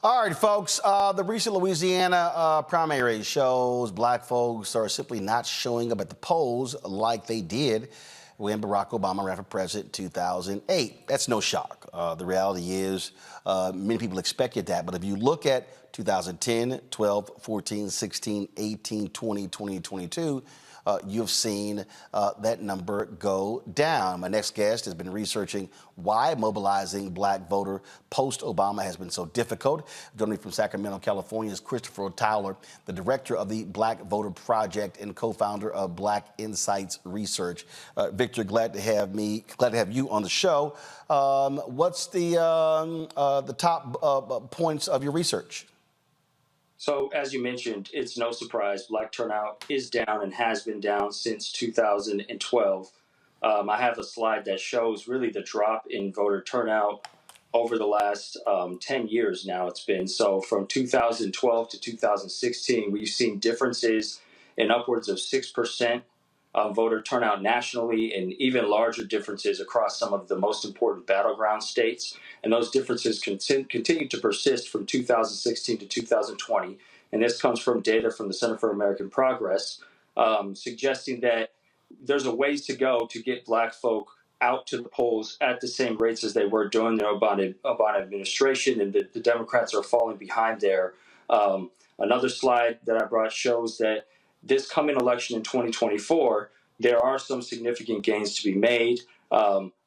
All right, folks. The recent Louisiana primary shows black folks are simply not showing up at the polls like they did when Barack Obama ran for president in 2008. That's no shock. The reality is many people expected that. But if you look at 2010, 12, 14, 16, 18, 20, 2022, you've seen that number go down. My next guest has been researching why mobilizing black voter post-Obama has been so difficult. Joining me from Sacramento, California is Christopher Towler, the director of the Black Voter Project and co-founder of Black Insights Research. Victor, glad to have you on the show. What's the top points of your research? So, as you mentioned, it's no surprise black turnout is down and has been down since 2012. I have a slide that shows really the drop in voter turnout over the last 10 years now it's been. So from 2012 to 2016, we've seen differences in upwards of 6% voter turnout nationally, and even larger differences across some of the most important battleground states. And those differences continue to persist from 2016 to 2020. And this comes from data from the Center for American Progress, suggesting that there's a ways to go to get black folk out to the polls at the same rates as they were during the Obama administration, and the Democrats are falling behind there. Another slide that I brought shows that this coming election in 2024, there are some significant gains to be made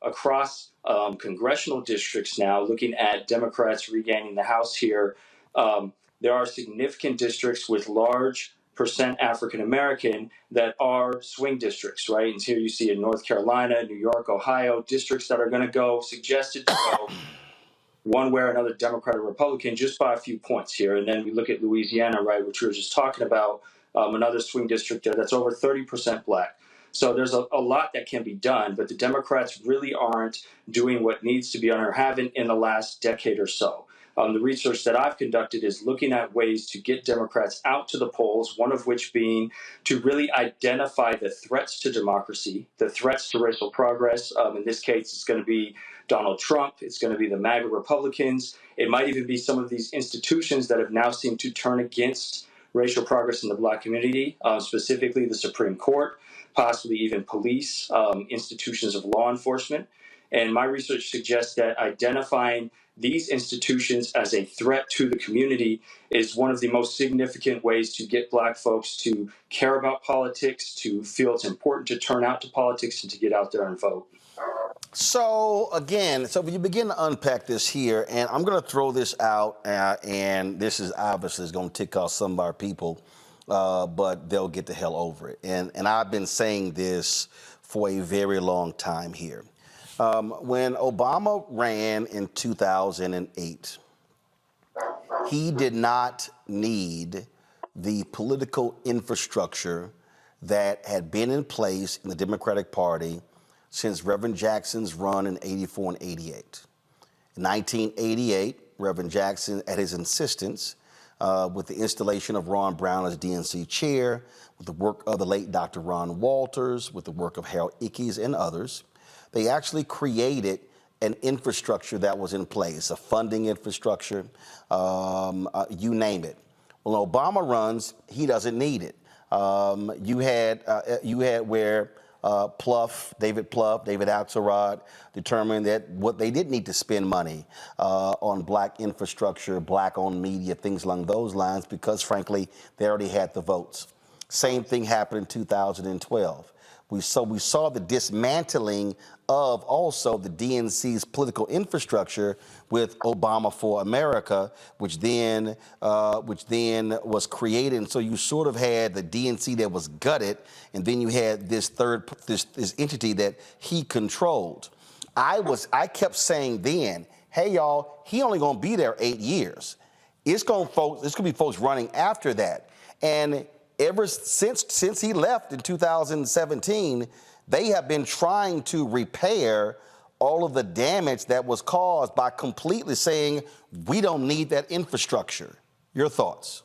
across congressional districts now. Looking at Democrats regaining the House here, there are significant districts with large percent African American that are swing districts, right? And here you see in North Carolina, New York, Ohio, districts that are going to go, suggested to go one way or another, Democrat or Republican, just by a few points here. And then we look at Louisiana, right, which we were just talking about, another swing district there that's over 30% black. So there's a lot that can be done, but the Democrats really aren't doing what needs to be done or haven't in the last decade or so. The research that I've conducted is looking at ways to get Democrats out to the polls, one of which being to really identify the threats to democracy, the threats to racial progress. In this case, it's going to be Donald Trump. It's going to be the MAGA Republicans. It might even be some of these institutions that have now seemed to turn against racial progress in the black community, specifically the Supreme Court, possibly even police, institutions of law enforcement. And my research suggests that identifying these institutions as a threat to the community is one of the most significant ways to get black folks to care about politics, to feel it's important to turn out to politics, and to get out there and vote. So again, when you begin to unpack this here, and I'm going to throw this out, and this is obviously going to tick off some of our people, but they'll get the hell over it. And I've been saying this for a very long time here. When Obama ran in 2008, he did not need the political infrastructure that had been in place in the Democratic Party since Reverend Jackson's run in 84 and 88. In 1988, Reverend Jackson, at his insistence, with the installation of Ron Brown as DNC chair, with the work of the late Dr. Ron Walters, with the work of Harold Ickes and others, they actually created an infrastructure that was in place, a funding infrastructure, you name it. When Obama runs, he doesn't need it. You had where David Axelrod determined that what they did need to spend money on black infrastructure, black-owned media, things along those lines, because frankly, they already had the votes. Same thing happened in 2012. We saw the dismantling of also the DNC's political infrastructure with Obama for America, which then was created. And so you sort of had the DNC that was gutted, and then you had this this entity that he controlled. I kept saying then, hey y'all, he only gonna be there 8 years. It's gonna be folks running after that. And ever since he left in 2017, they have been trying to repair all of the damage that was caused by completely saying, we don't need that infrastructure. Your thoughts?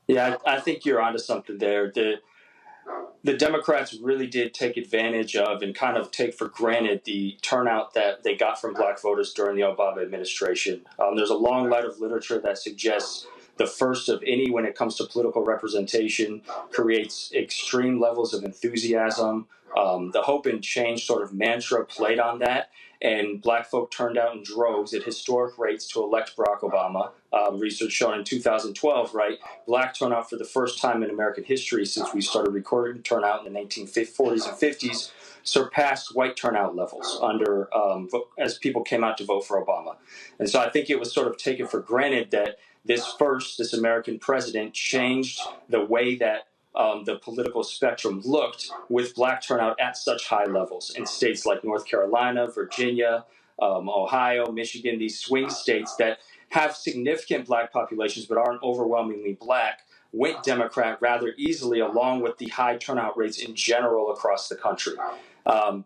Yeah, I think you're onto something there. The the Democrats really did take advantage of and kind of take for granted the turnout that they got from black voters during the Obama administration. There's a long line of literature that suggests the first of any when it comes to political representation creates extreme levels of enthusiasm. The hope and change sort of mantra played on that, and black folk turned out in droves at historic rates to elect Barack Obama. Research shown in 2012, right? Black turnout for the first time in American history since we started recording turnout in the 1940s and 50s surpassed white turnout levels as people came out to vote for Obama. And so I think it was sort of taken for granted that this American president changed the way that the political spectrum looked with black turnout at such high levels in states like North Carolina, Virginia, Ohio, Michigan, these swing states that have significant black populations but aren't overwhelmingly black, went Democrat rather easily, along with the high turnout rates in general across the country.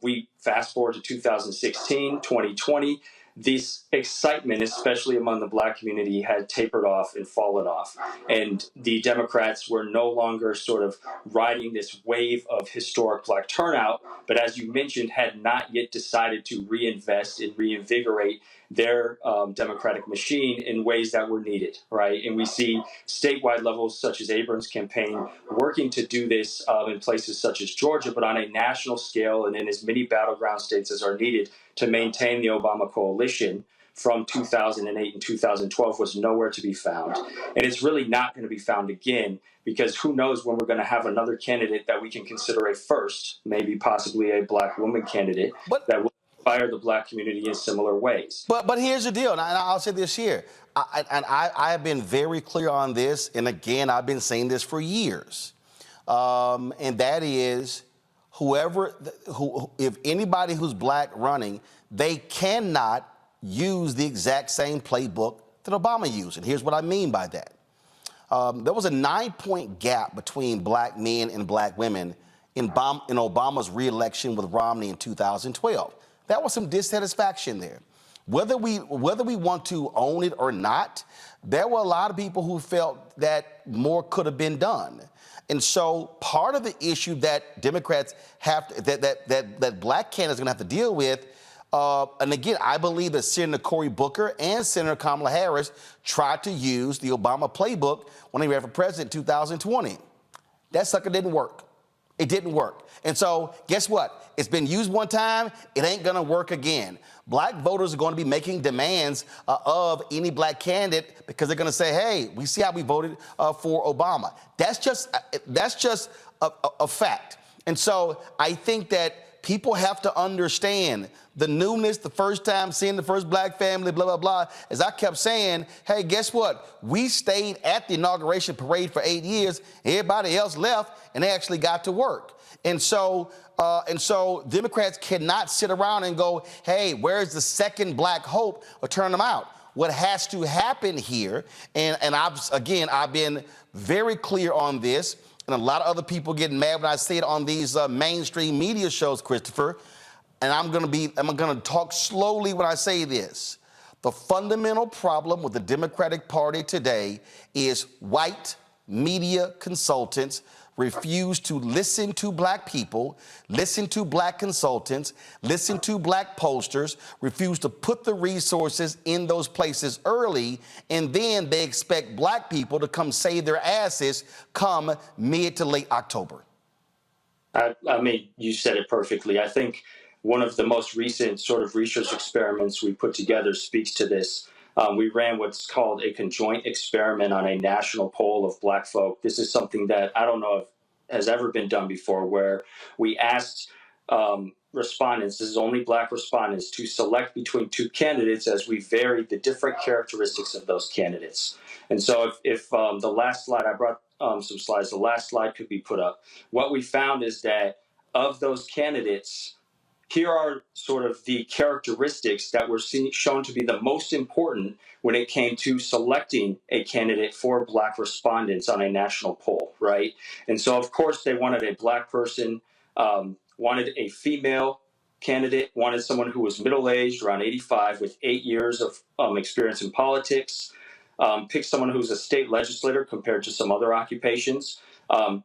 We fast forward to 2016, 2020. This excitement, especially among the black community, had tapered off and fallen off. And the Democrats were no longer sort of riding this wave of historic black turnout, but as you mentioned, had not yet decided to reinvest and reinvigorate their Democratic machine in ways that were needed, right? And we see statewide levels such as Abrams' campaign working to do this in places such as Georgia, but on a national scale and in as many battleground states as are needed to maintain the Obama coalition from 2008 and 2012 was nowhere to be found. And it's really not going to be found again, because who knows when we're going to have another candidate that we can consider a first, maybe possibly a black woman candidate that will inspire the black community in similar ways. But here's the deal, and I'll say this here. I have been very clear on this, and again, I've been saying this for years. And that is, if anybody who's black running, they cannot use the exact same playbook that Obama used. And here's what I mean by that. There was a 9-point gap between black men and black women in Obama's reelection with Romney in 2012. That was some dissatisfaction there. Whether we want to own it or not, there were a lot of people who felt that more could have been done. And so part of the issue that Democrats have that black candidates are going to have to deal with, and again, I believe that Senator Cory Booker and Senator Kamala Harris tried to use the Obama playbook when they ran for president in 2020. That sucker didn't work. It didn't work. And so guess what? It's been used one time. It ain't going to work again. Black voters are going to be making demands of any black candidate because they're going to say, hey, we see how we voted for Obama. That's just a fact. And so I think that people have to understand the newness, the first time seeing the first black family, blah, blah, blah. As I kept saying, hey, guess what? We stayed at the inauguration parade for 8 years. Everybody else left, and they actually got to work. And so Democrats cannot sit around and go, hey, where's the second black hope, or turn them out. What has to happen here, and I've been very clear on this, and a lot of other people getting mad when I say it on these mainstream media shows, Christopher, and I'm going to talk slowly when I say this. The fundamental problem with the Democratic Party today is white media consultants refuse to listen to black people, listen to black consultants, listen to black pollsters, refuse to put the resources in those places early, and then they expect black people to come save their asses come mid to late October. I mean, you said it perfectly. I think one of the most recent sort of research experiments we put together speaks to this. We ran what's called a conjoint experiment on a national poll of black folk. This is something that I don't know if has ever been done before, where we asked respondents, this is only black respondents, to select between two candidates as we varied the different characteristics of those candidates. And so if the last slide, I brought some slides, the last slide could be put up. What we found is that of those candidates, here are sort of the characteristics that were shown to be the most important when it came to selecting a candidate for black respondents on a national poll, right? And so, of course, they wanted a black person, wanted a female candidate, wanted someone who was middle-aged, around 85, with 8 years of experience in politics, picked someone who's a state legislator compared to some other occupations,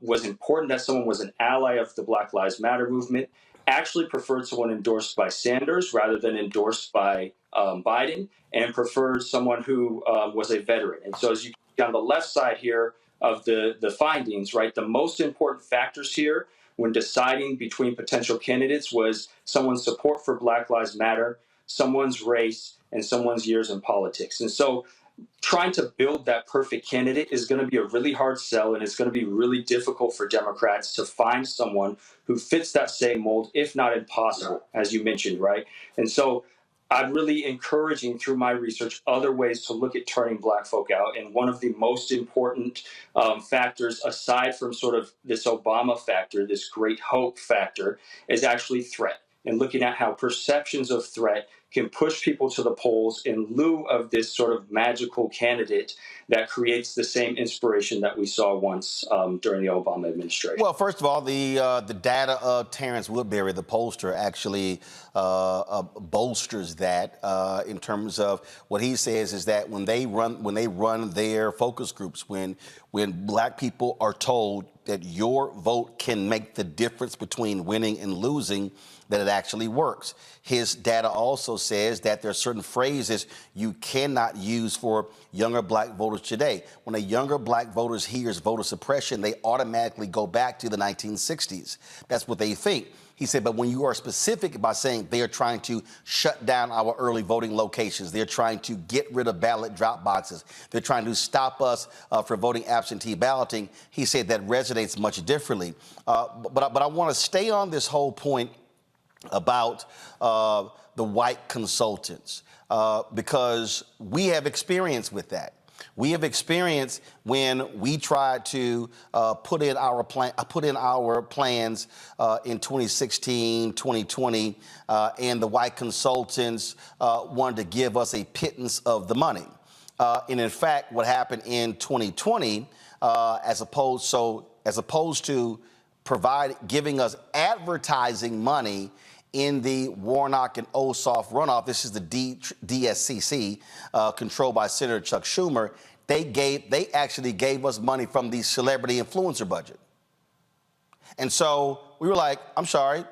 was important that someone was an ally of the Black Lives Matter movement, actually preferred someone endorsed by Sanders rather than endorsed by Biden, and preferred someone who was a veteran. And so as you see on the left side here of the findings, right, the most important factors here when deciding between potential candidates was someone's support for Black Lives Matter, someone's race, and someone's years in politics. And so trying to build that perfect candidate is going to be a really hard sell, and it's going to be really difficult for Democrats to find someone who fits that same mold, if not impossible, as you mentioned, right? And so I'm really encouraging through my research other ways to look at turning Black folk out. And one of the most important factors, aside from sort of this Obama factor, this great hope factor, is actually threat, and looking at how perceptions of threat can push people to the polls in lieu of this sort of magical candidate that creates the same inspiration that we saw once during the Obama administration. Well, first of all, the data of Terence Woodberry, the pollster, actually bolsters that in terms of what he says is that when they run their focus groups, when Black people are told that your vote can make the difference between winning and losing, that it actually works. His data also says that there are certain phrases you cannot use for younger Black voters today. When a younger Black voter hears voter suppression, they automatically go back to the 1960s. That's what they think. He said, but when you are specific by saying they are trying to shut down our early voting locations, they're trying to get rid of ballot drop boxes, they're trying to stop us from voting absentee balloting, he said that resonates much differently. But I want to stay on this whole point about the white consultants because we have experience with that. We have experience when we tried to put in our plans in 2016, 2020, and the white consultants wanted to give us a pittance of the money. And in fact, what happened in 2020, as opposed to giving us advertising money in the Warnock and Ossoff runoff, this is the DSCC, controlled by Senator Chuck Schumer. They actually gave us money from the celebrity influencer budget. And so we were like, I'm sorry.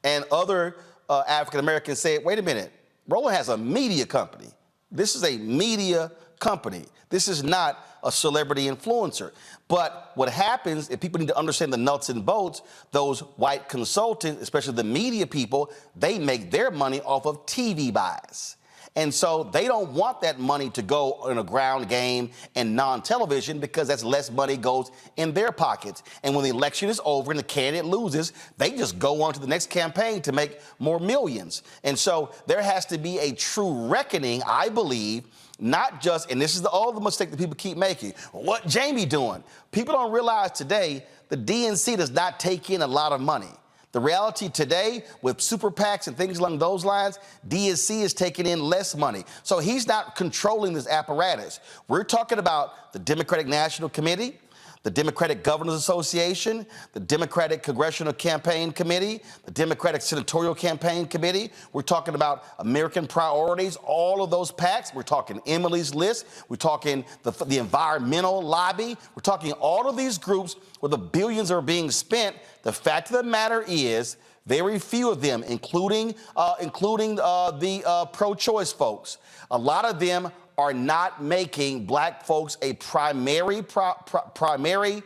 And other African Americans said, wait a minute, Roland has a media company. This is a media company. This is not a celebrity influencer. But what happens, if people need to understand the nuts and bolts, those white consultants, especially the media people, they make their money off of TV buys. And so they don't want that money to go in a ground game and non-television because that's less money goes in their pockets. And when the election is over and the candidate loses, they just go on to the next campaign to make more millions. And so there has to be a true reckoning, I believe, not just, and this is all the mistake that people keep making. What Jamie doing? People don't realize today the DNC does not take in a lot of money. The reality today with super PACs and things along those lines, DNC is taking in less money. So he's not controlling this apparatus. We're talking about the Democratic National Committee, the Democratic Governors Association, the Democratic Congressional Campaign Committee, the Democratic Senatorial Campaign Committee. We're talking about American Priorities, all of those PACs. We're talking Emily's List. We're talking the Environmental Lobby. We're talking all of these groups where the billions are being spent. The fact of the matter is very few of them, including the pro-choice folks, a lot of them are not making Black folks a primary priority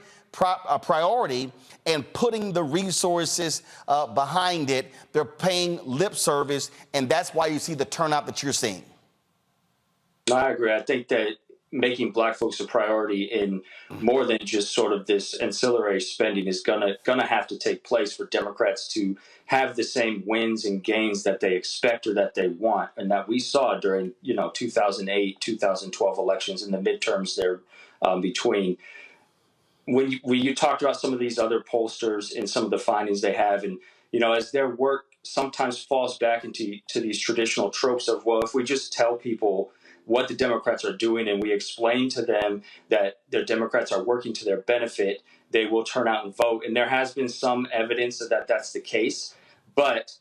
and putting the resources behind it. They're paying lip service, and that's why you see the turnout that you're seeing. I agree. I think that making Black folks a priority in more than just sort of this ancillary spending is gonna have to take place for Democrats to have the same wins and gains that they expect or that they want, and that we saw during 2008, 2012 elections and the midterms there between. When you talked about some of these other pollsters and some of the findings they have, and as their work sometimes falls back into these traditional tropes of, well, if we just tell people what the Democrats are doing and we explain to them that their Democrats are working to their benefit, they will turn out and vote. And there has been some evidence that that's the case. But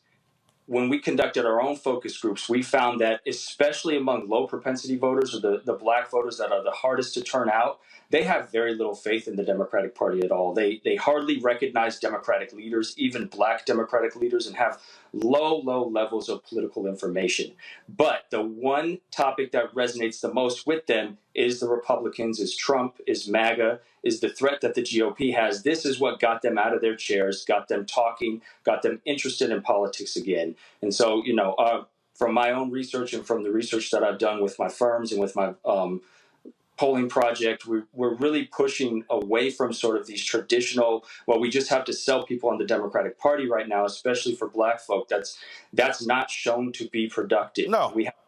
when we conducted our own focus groups, we found that especially among low propensity voters, or the black voters that are the hardest to turn out, they have very little faith in the Democratic Party at all. They hardly recognize Democratic leaders, even black Democratic leaders, and have low levels of political information. But the one topic that resonates the most with them is the Republicans, is Trump, is MAGA, is the threat that the GOP has. This is what got them out of their chairs, got them talking, got them interested in politics again. And so, from my own research and from the research that I've done with my firms and with my polling project, we're really pushing away from sort of these traditional, well, we just have to sell people on the Democratic Party right now, especially for black folk. That's not shown to be productive. No. We have to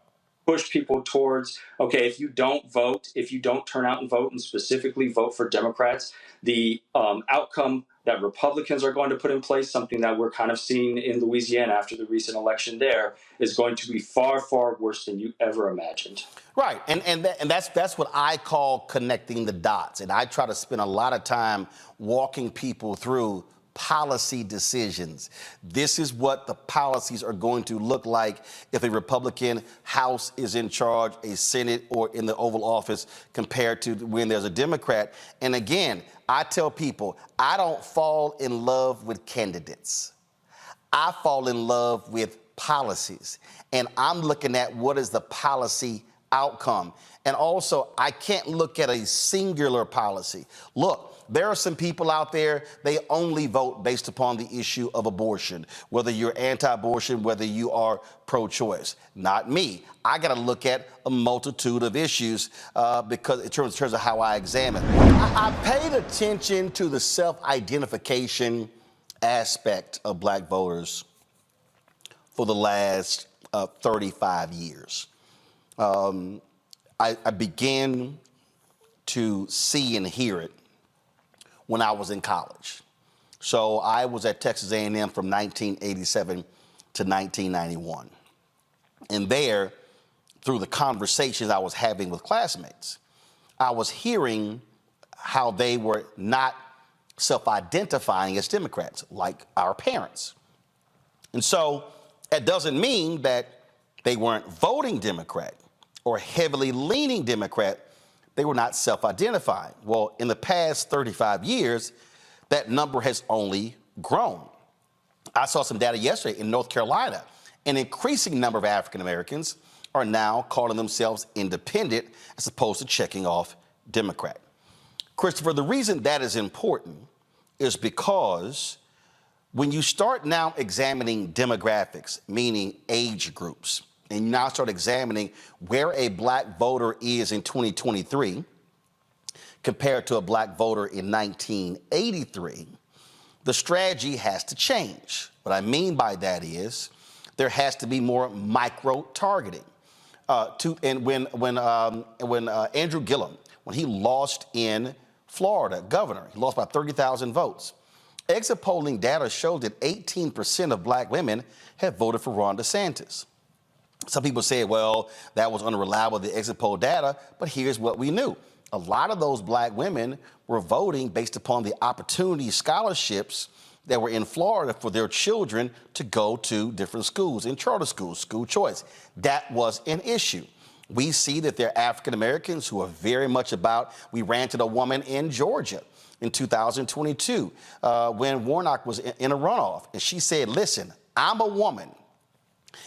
push people towards, okay, if you don't vote, if you don't turn out and vote, and specifically vote for Democrats, the outcome that Republicans are going to put in place, something that we're kind of seeing in Louisiana after the recent election there, is going to be far worse than you ever imagined. Right, and that's what I call connecting the dots. And I try to spend a lot of time walking people through policy decisions. This is what the policies are going to look like if a Republican House is in charge, a Senate, or in the Oval Office compared to when there's a Democrat. And again, I tell people, I don't fall in love with candidates. I fall in love with policies. And I'm looking at what is the policy outcome. And also, I can't look at a singular policy. Look, there are some people out there, they only vote based upon the issue of abortion, whether you're anti-abortion, whether you are pro-choice. Not me. I got to look at a multitude of issues because in terms of how I examine. I paid attention to the self-identification aspect of black voters for the last 35 years. I began to see and hear it when I was in college. So I was at Texas A&M from 1987 to 1991. And there, through the conversations I was having with classmates, I was hearing how they were not self-identifying as Democrats, like our parents. And so that doesn't mean that they weren't voting Democrat or heavily leaning Democrat. They were not self-identifying. Well, in the past 35 years, that number has only grown. I saw some data yesterday in North Carolina. An increasing number of African Americans are now calling themselves independent as opposed to checking off Democrat. Christopher, the reason that is important is because when you start now examining demographics, meaning age groups, and you now start examining where a black voter is in 2023 compared to a black voter in 1983, the strategy has to change. What I mean by that is there has to be more micro-targeting. When Andrew Gillum, when he lost in Florida, governor, he lost by 30,000 votes. Exit polling data showed that 18% of black women had voted for Ron DeSantis. Some people say, well, that was unreliable, the exit poll data, but here's what we knew. A lot of those black women were voting based upon the opportunity scholarships that were in Florida for their children to go to different schools, in charter schools, school choice. That was an issue. We see that there are African Americans who are very much about, we ran to a woman in Georgia in 2022 when Warnock was in a runoff. And she said, listen, I'm a woman,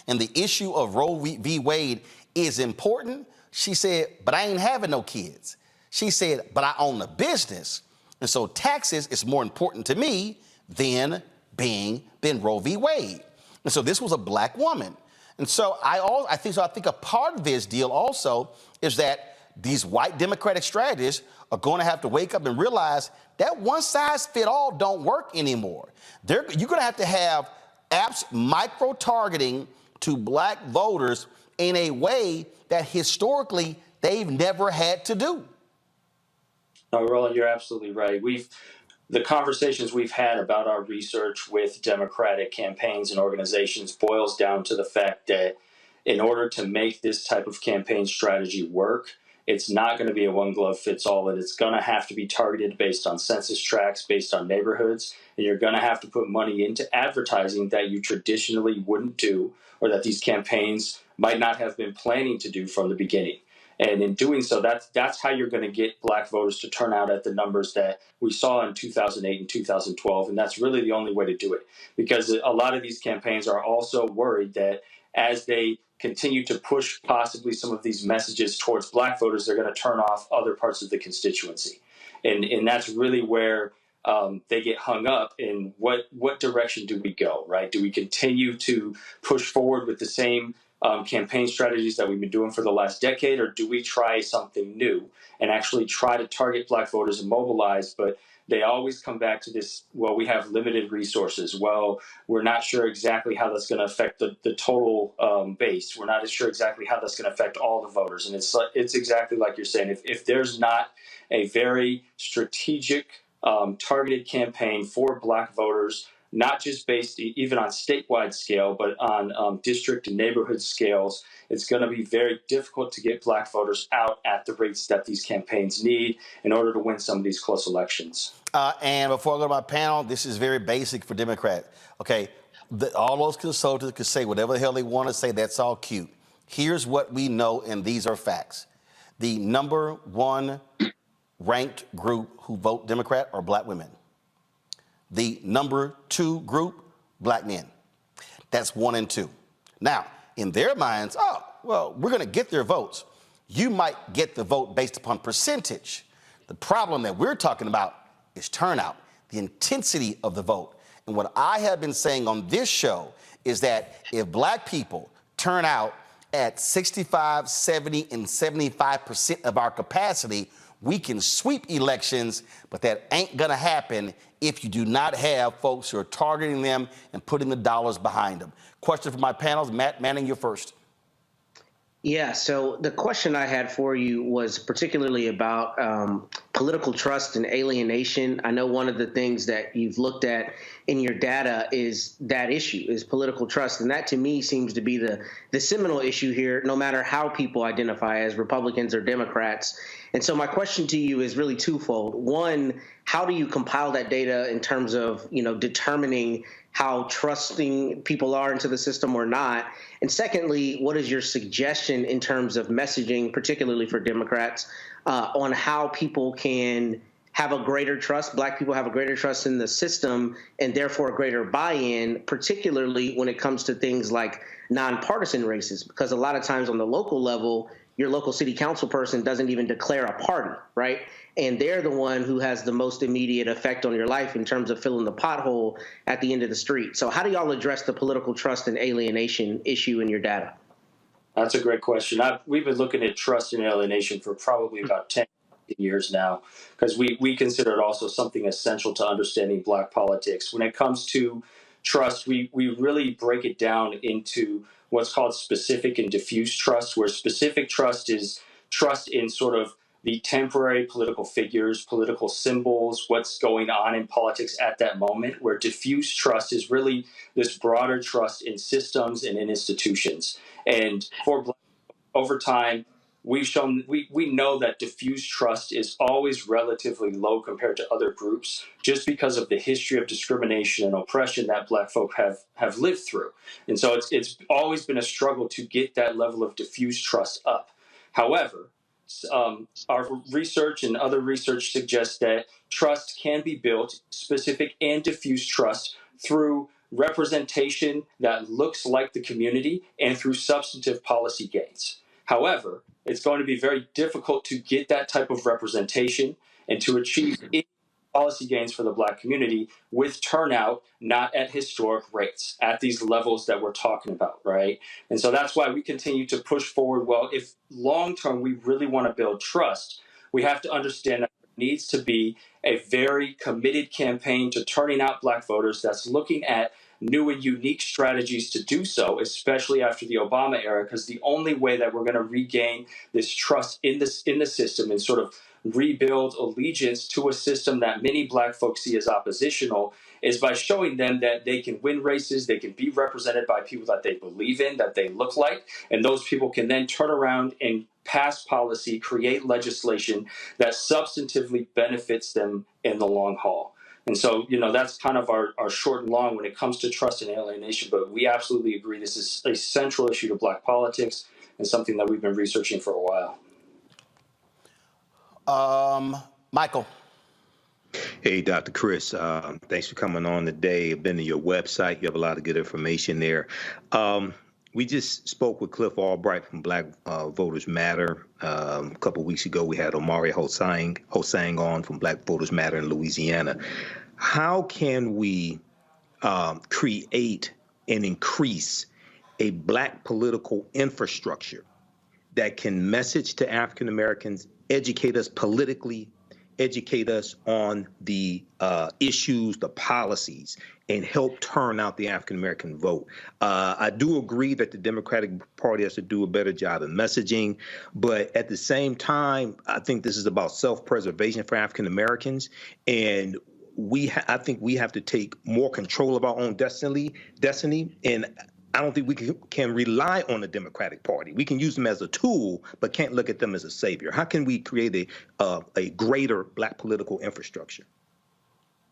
and the issue of Roe v. Wade is important. She said, but I ain't having no kids. She said, but I own a business. And so taxes is more important to me than Roe v. Wade. And so this was a black woman. And so I think a part of this deal also is that these white Democratic strategists are going to have to wake up and realize that one size fit all don't work anymore. You're going to have apps micro-targeting to black voters in a way that historically they've never had to do. No, Roland, you're absolutely right. The conversations we've had about our research with Democratic campaigns and organizations boils down to the fact that in order to make this type of campaign strategy work, It's not going to be a one glove fits all, and it's going to have to be targeted based on census tracts, based on neighborhoods, and you're going to have to put money into advertising that you traditionally wouldn't do, or that these campaigns might not have been planning to do from the beginning. And in doing so, that's how you're going to get black voters to turn out at the numbers that we saw in 2008 and 2012. And that's really the only way to do it, because a lot of these campaigns are also worried that as they continue to push possibly some of these messages towards black voters, they're going to turn off other parts of the constituency. And that's really where they get hung up in what direction do we go, right? Do we continue to push forward with the same campaign strategies that we've been doing for the last decade, or do we try something new and actually try to target black voters and mobilize? But they always come back to this, well, we have limited resources. Well, we're not sure exactly how that's going to affect the total base. We're not sure exactly how that's going to affect all the voters. And it's exactly like you're saying. If there's not a very strategic, targeted campaign for black voters, not just based even on statewide scale, but on district and neighborhood scales, it's going to be very difficult to get black voters out at the rates that these campaigns need in order to win some of these close elections. And before I go to my panel, this is very basic for Democrats. Okay, all those consultants could say whatever the hell they want to say. That's all cute. Here's what we know, and these are facts. The number one ranked group who vote Democrat are black women. The number two group, black men. That's 1 and 2. Now, in their minds, oh, well, we're going to get their votes. You might get the vote based upon percentage. The problem that we're talking about is turnout, the intensity of the vote. And what I have been saying on this show is that if black people turn out at 65, 70, and 75% of our capacity, we can sweep elections, but that ain't gonna happen if you do not have folks who are targeting them and putting the dollars behind them. Question for my panels. Matt Manning, you're first. Yeah, so the question I had for you was particularly about political trust and alienation. I know one of the things that you've looked at in your data is that issue, is political trust. And that to me seems to be the seminal issue here, no matter how people identify as Republicans or Democrats. And so my question to you is really twofold. One, how do you compile that data in terms of, determining how trusting people are into the system or not? And secondly, what is your suggestion in terms of messaging, particularly for Democrats, on how people can have a greater trust, black people have a greater trust in the system and therefore a greater buy-in, particularly when it comes to things like nonpartisan races? Because a lot of times on the local level, your local city council person doesn't even declare a party, right? And they're the one who has the most immediate effect on your life in terms of filling the pothole at the end of the street. So how do y'all address the political trust and alienation issue in your data? That's a great question. We've been looking at trust and alienation for probably about 10 years now, because we consider it also something essential to understanding black politics. When it comes to trust, we really break it down into what's called specific and diffuse trust, where specific trust is trust in sort of the temporary political figures, political symbols, what's going on in politics at that moment, where diffuse trust is really this broader trust in systems and in institutions. And for black, over time, we've shown we know that diffuse trust is always relatively low compared to other groups, just because of the history of discrimination and oppression that black folk have lived through. And so it's always been a struggle to get that level of diffuse trust up. However, our research and other research suggests that trust can be built, specific and diffuse trust, through representation that looks like the community and through substantive policy gains. However, it's going to be very difficult to get that type of representation and to achieve policy gains for the black community with turnout not at historic rates, at these levels that we're talking about, right? And so that's why we continue to push forward. Well, if long-term we really want to build trust, we have to understand that there needs to be a very committed campaign to turning out black voters that's looking at new and unique strategies to do so, especially after the Obama era, because the only way that we're going to regain this trust in the system and sort of rebuild allegiance to a system that many black folks see as oppositional is by showing them that they can win races, they can be represented by people that they believe in, that they look like, and those people can then turn around and pass policy, create legislation that substantively benefits them in the long haul. And so, that's kind of our short and long when it comes to trust and alienation. But we absolutely agree this is a central issue to black politics and something that we've been researching for a while. Michael. Hey, Dr. Chris, thanks for coming on today. I've been to your website. You have a lot of good information there. We just spoke with Cliff Albright from Black Voters Matter. A couple of weeks ago, we had Omari Hosang on from Black Voters Matter in Louisiana. How can we create and increase a black political infrastructure that can message to African Americans, educate us politically, educate us on the issues, the policies, and help turn out the African-American vote? I do agree that the Democratic Party has to do a better job of messaging, but at the same time, I think this is about self-preservation for African-Americans, and I think we have to take more control of our own destiny, and I don't think we can rely on the Democratic Party. We can use them as a tool, but can't look at them as a savior. How can we create a greater black political infrastructure?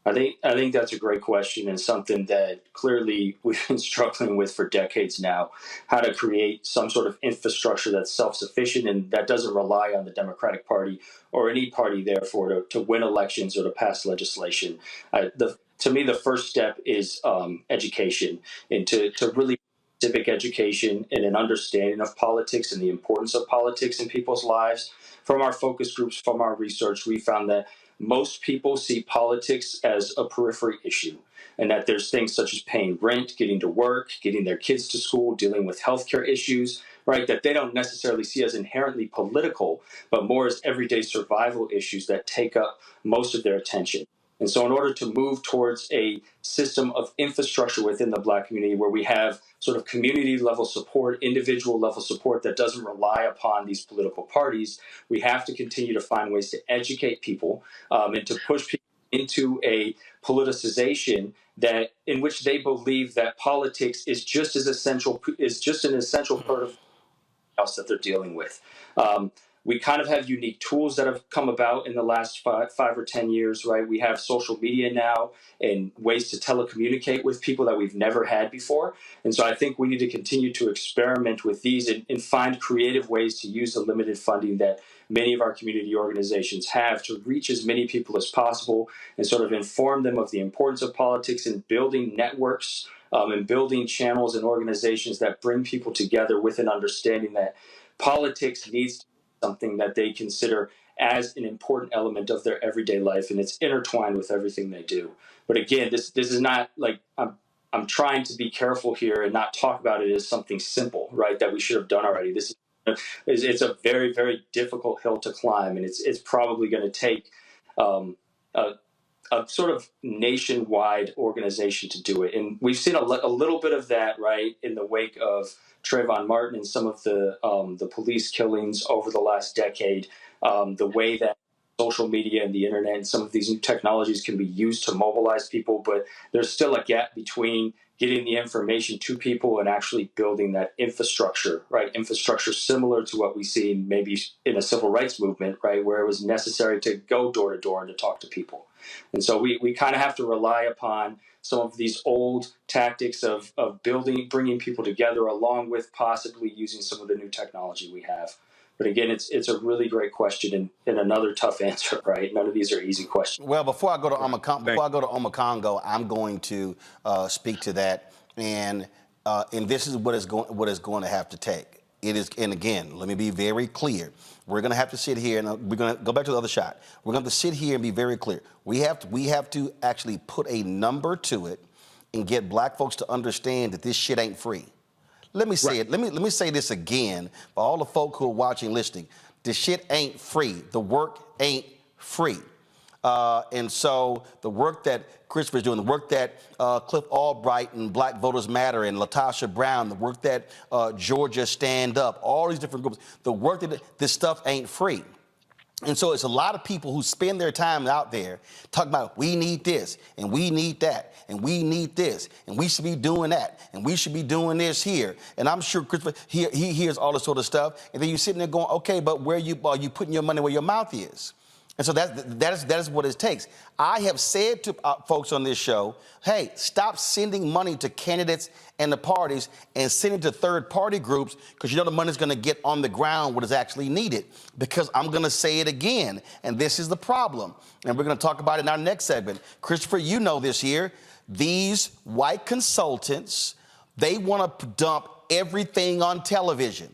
I think that's a great question and something that clearly we've been struggling with for decades now, how to create some sort of infrastructure that's self-sufficient and that doesn't rely on the Democratic Party or any party, therefore, to win elections or to pass legislation. To me, the first step is education, and to really civic education and an understanding of politics and the importance of politics in people's lives. From our focus groups, from our research, we found that most people see politics as a periphery issue, and that there's things such as paying rent, getting to work, getting their kids to school, dealing with healthcare issues, right, that they don't necessarily see as inherently political, but more as everyday survival issues that take up most of their attention. And so in order to move towards a system of infrastructure within the black community where we have sort of community level support, individual level support that doesn't rely upon these political parties, we have to continue to find ways to educate people and to push people into a politicization that in which they believe that politics is just an essential part of else that they're dealing with. We kind of have unique tools that have come about in the last five or 10 years, right? We have social media now and ways to telecommunicate with people that we've never had before. And so I think we need to continue to experiment with these and find creative ways to use the limited funding that many of our community organizations have to reach as many people as possible and sort of inform them of the importance of politics and building networks and building channels and organizations that bring people together with an understanding that politics needs to something that they consider as an important element of their everyday life, and it's intertwined with everything they do. But again, this is not like I'm trying to be careful here and not talk about it as something simple, right? That we should have done already. It's a very, very difficult hill to climb, and it's probably going to take a sort of nationwide organization to do it. And we've seen a little bit of that, right, in the wake of Trayvon Martin and some of the police killings over the last decade, the way that social media and the internet and some of these new technologies can be used to mobilize people, but there's still a gap between getting the information to people and actually building that infrastructure, right? Infrastructure similar to what we see maybe in a civil rights movement, right? Where it was necessary to go door to door and to talk to people. And so we kind of have to rely upon some of these old tactics of bringing people together along with possibly using some of the new technology we have. But again, it's a really great question and another tough answer, right? None of these are easy questions. Well, before I go to Omakongo, I'm going to speak to that, and this is what it's going to have to take. It is, and again, let me be very clear. We're going to have to sit here, and we're going to go back to the other shot. We're going to sit here and be very clear. We have to actually put a number to it and get black folks to understand that this shit ain't free. Let me say it. Let me say this again for all the folk who are watching, listening. The shit ain't free. The work ain't free. And so the work that Christopher is doing, the work that Cliff Albright and Black Voters Matter and Latasha Brown, the work that Georgia Stand Up, all these different groups, the work that this stuff ain't free. And so it's a lot of people who spend their time out there talking about we need this and we need that and we need this and we should be doing that and we should be doing this here. And I'm sure Christopher, he hears all this sort of stuff. And then you're sitting there going, okay, but where are you putting your money where your mouth is? And so that is what it takes. I have said to folks on this show, hey, stop sending money to candidates and the parties and send it to third-party groups because you know the money's going to get on the ground what is actually needed. Because I'm going to say it again, and this is the problem. And we're going to talk about it in our next segment. Christopher, you know this here. These white consultants, they want to dump everything on television.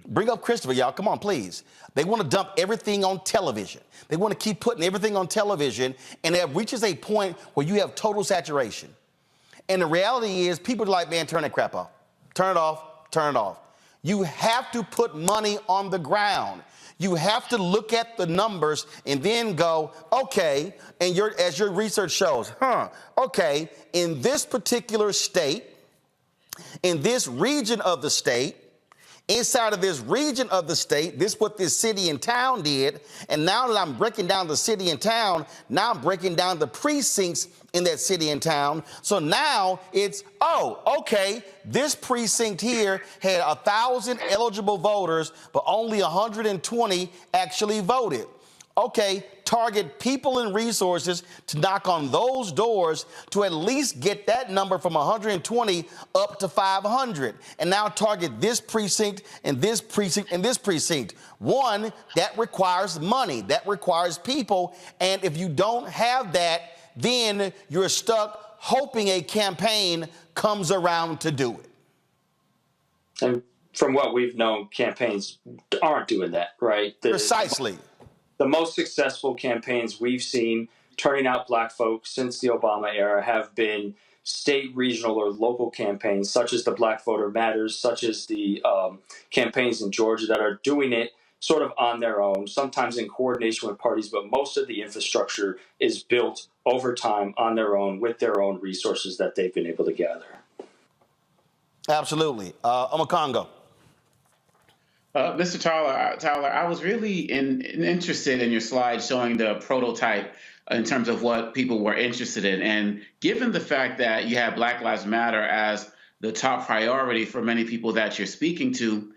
Bring up Christopher, y'all. Come on, please. They want to dump everything on television. They want to keep putting everything on television, and it reaches a point where you have total saturation. And the reality is people are like, man, turn that crap off. Turn it off. Turn it off. You have to put money on the ground. You have to look at the numbers and then go, okay, and as your research shows, okay, in this particular state, in this region of the state, inside of this region of the state, this is what this city and town did. And now that I'm breaking down the city and town, now I'm breaking down the precincts in that city and town. So now it's, oh, okay, this precinct here had 1,000 eligible voters, but only 120 actually voted. Okay, target people and resources to knock on those doors to at least get that number from 120 up to 500. And now target this precinct and this precinct and this precinct. One, that requires money. That requires people. And if you don't have that, then you're stuck hoping a campaign comes around to do it. And from what we've known, campaigns aren't doing that, right? Precisely. The most successful campaigns we've seen turning out black folks since the Obama era have been state, regional, or local campaigns, such as the Black Voter Matters, such as the campaigns in Georgia that are doing it sort of on their own, sometimes in coordination with parties, but most of the infrastructure is built over time on their own with their own resources that they've been able to gather. Absolutely. Omokongo. Mr. Towler, I was really interested in your slide showing the prototype in terms of what people were interested in. And given the fact that you have Black Lives Matter as the top priority for many people that you're speaking to,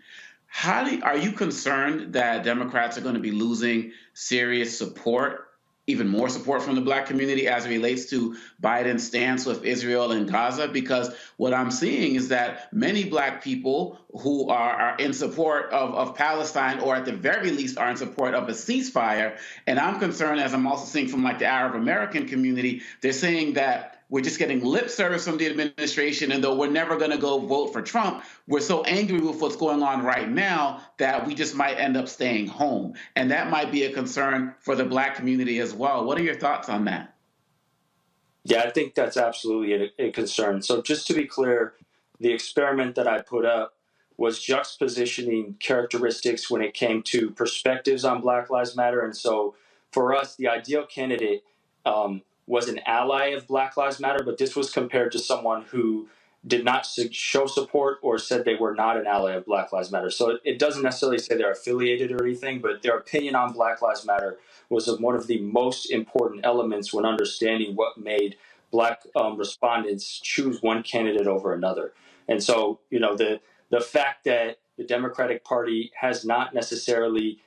are you concerned that Democrats are going to be losing serious support, even more support from the Black community as it relates to Biden's stance with Israel and Gaza? Because what I'm seeing is that many Black people who are in support of Palestine, or at the very least are in support of a ceasefire, and I'm concerned, as I'm also seeing from like the Arab American community, they're saying that we're just getting lip service from the administration, and though we're never going to go vote for Trump, we're so angry with what's going on right now that we just might end up staying home. And that might be a concern for the Black community as well. What are your thoughts on that? Yeah, I think that's absolutely a concern. So just to be clear, the experiment that I put up was juxtapositioning characteristics when it came to perspectives on Black Lives Matter. And so for us, the ideal candidate was an ally of Black Lives Matter, but this was compared to someone who did not show support or said they were not an ally of Black Lives Matter. So it doesn't necessarily say they're affiliated or anything, but their opinion on Black Lives Matter was one of the most important elements when understanding what made Black respondents choose one candidate over another. And so, you know, the fact that the Democratic Party has not necessarily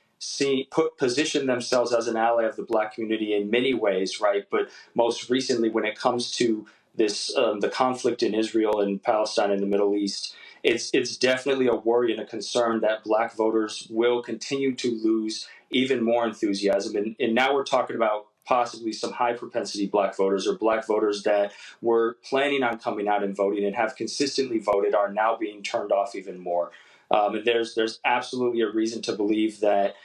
position themselves as an ally of the Black community in many ways, right? But most recently, when it comes to this, the conflict in Israel and Palestine in the Middle East, it's definitely a worry and a concern that Black voters will continue to lose even more enthusiasm. And now we're talking about possibly some high propensity Black voters, or Black voters that were planning on coming out and voting and have consistently voted are now being turned off even more. And there's absolutely a reason to believe that,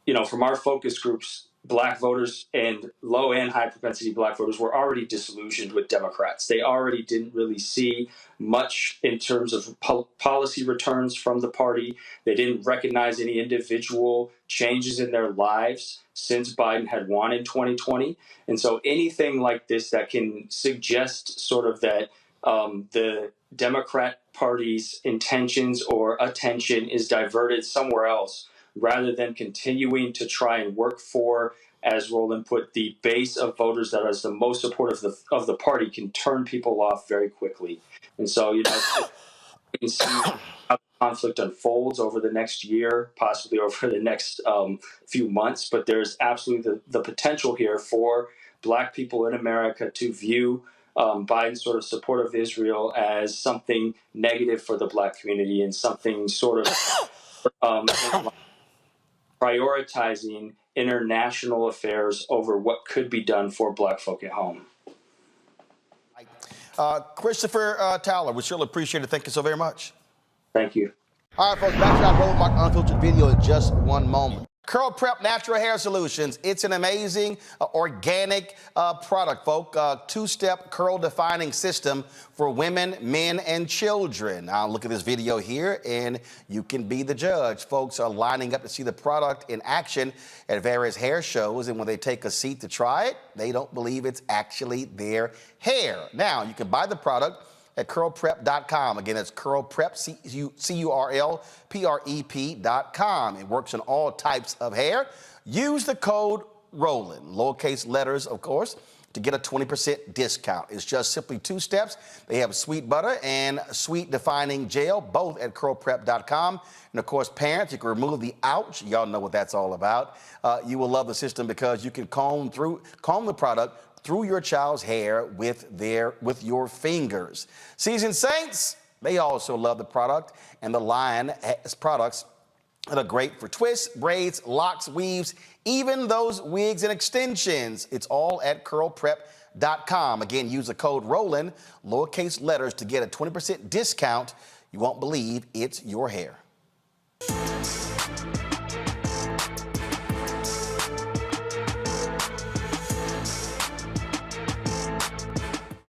you know, from our focus groups, black voters and low and high propensity black voters were already disillusioned with Democrats. They already didn't really see much in terms of policy returns from the party. They didn't recognize any individual changes in their lives since Biden had won in 2020. And so anything like this that can suggest sort of that the Democrat Party's intentions or attention is diverted somewhere else rather than continuing to try and work for, as Roland put, the base of voters that is the most supportive of the party, can turn people off very quickly. And so, you can see how the conflict unfolds over the next year, possibly over the next few months. But there's absolutely the potential here for black people in America to view Biden's sort of support of Israel as something negative for the black community and something sort of prioritizing international affairs over what could be done for black folk at home. Christopher Towler, we surely appreciate it. Thank you so very much. Thank you. All right, folks, back to our Roland Martin Unfiltered video in just one moment. Curl Prep Natural Hair Solutions. It's an amazing organic product, folks. Two-step curl defining system for women, men, and children. Now, look at this video here, and you can be the judge. Folks are lining up to see the product in action at various hair shows, and when they take a seat to try it, they don't believe it's actually their hair. Now, you can buy the product at curlprep.com. Again, it's curlprep, curlprep.com. It works on all types of hair. Use the code ROLAND, lowercase letters, of course, to get a 20% discount. It's just simply 2 steps. They have sweet butter and sweet defining gel, both at curlprep.com. And of course, parents, you can remove the ouch. Y'all know what that's all about. You will love the system because you can comb the product through your child's hair with your fingers. Seasoned Saints, they also love the product, and the line has products that are great for twists, braids, locks, weaves, even those wigs and extensions. It's all at curlprep.com. Again, use the code ROLAND, lowercase letters, to get a 20% discount. You won't believe it's your hair.